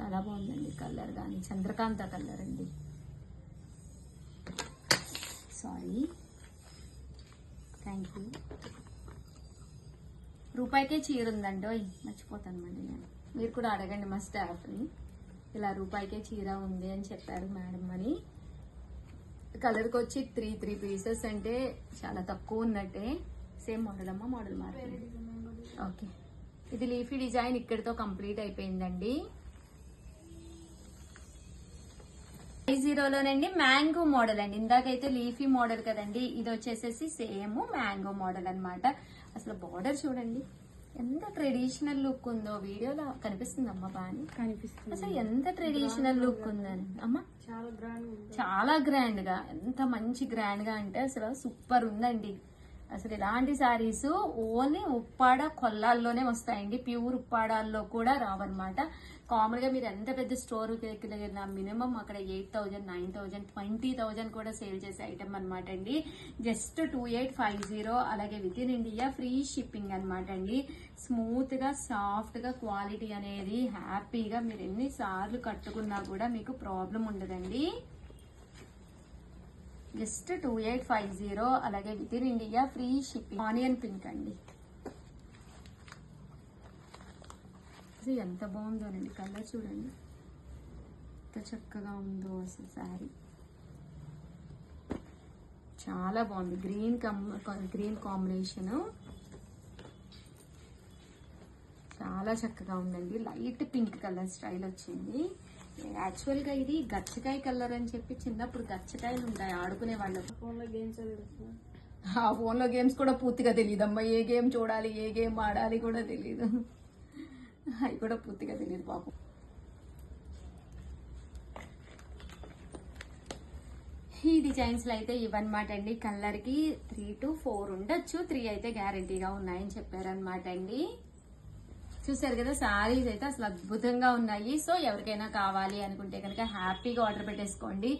చాలా బాగుందండి కలర్ కానీ, చంద్రకాంత కలర్ అండి. Sorry, thank you. రూపాయికే చీర ఉందండి, మర్చిపోతానండి నేను. మీరు కూడా అడగండి మా స్టాఫ్ని, ఇలా రూపాయికే చీర ఉంది అని చెప్పారు మేడం అని. కలర్కి వచ్చి త్రీ పీసెస్ అంటే చాలా తక్కువ ఉన్నట్టే. సేమ్ మోడల్ అమ్మా, మోడల్ మారింది. ఓకే, ఇది లీఫీ డిజైన్ ఇక్కడితో కంప్లీట్ అయిపోయిందండి. 50లోనండి మ్యాంగో మోడల్ అండి. ఇందాకైతే లీఫీ మోడల్ కదండి, ఇది వచ్చేసేసి సేమ్ మ్యాంగో మోడల్ అన్నమాట. అసలు బార్డర్ చూడండి ఎంత ట్రెడిషనల్ లుక్ ఉందో. వీడియోలో కనిపిస్తుందమ్మా బాగా కనిపిస్తుంది. అసలు ఎంత ట్రెడిషనల్ లుక్ ఉందని అమ్మా, చాలా గ్రాండ్ గా, ఎంత మంచి గ్రాండ్ గా అంటే అసలు సూపర్ ఉందండి. అసలు ఇలాంటి శారీస్ ఓన్లీ ఉప్పాడ కొల్లాల్లోనే వస్తాయండి, ప్యూర్ ఉప్పాడాల్లో కూడా రావన్నమాట. కామన్ గా మీరు ఎంత పెద్ద స్టోర్ వెళ్ళినా మినిమం అక్కడ 8,000, 9,000, 20,000 కూడా సేల్ చేసే ఐటమ్ అనమాట అండి. జస్ట్ 2850. అలాగే with in India free shipping అనమాట అండి. స్మూత్ గా, సాఫ్ట్ గా, క్వాలిటీ అనేది హ్యాపీగా మీరు ఎన్నిసార్లు కట్టుకున్నా కూడా మీకు ప్రాబ్లం ఉండదండి. జస్ట్ 2850. అలాగే with in India free shipping. Onion pink అండి, అసలు ఎంత బాగుందోనండి కలర్ చూడండి, ఎంత చక్కగా ఉందో అసలు శారీ. చాలా బాగుంది, గ్రీన్ కాంబినేషన్ చాలా చక్కగా ఉందండి. లైట్ పింక్ కలర్ స్టైల్ వచ్చింది. యాక్చువల్ గా ఇది గచ్చకాయ కలర్ అని చెప్పి చిన్నప్పుడు గచ్చకాయలు ఉంటాయి ఆడుకునే వాళ్ళకు. ఆ ఫోన్ లో గేమ్స్ కూడా పూర్తిగా తెలియదు అమ్మా. ఏ గేమ్ చూడాలి, ఏ గేమ్ ఆడాలి కూడా తెలియదు, అవి కూడా పూర్తిగా తెలియదు పాపం. ఈ డిజైన్స్ లో అయితే ఇవన్నమాట అండి. కలర్ కి 3 to 4 ఉండొచ్చు, 3 అయితే గ్యారంటీగా ఉన్నాయని చెప్పారనమాట అండి. చూసారు కదా, శారీస్ అయితే అసలు అద్భుతంగా ఉన్నాయి. సో ఎవరికైనా కావాలి అనుకుంటే కనుక హ్యాపీగా ఆర్డర్ పెట్టేసుకోండి.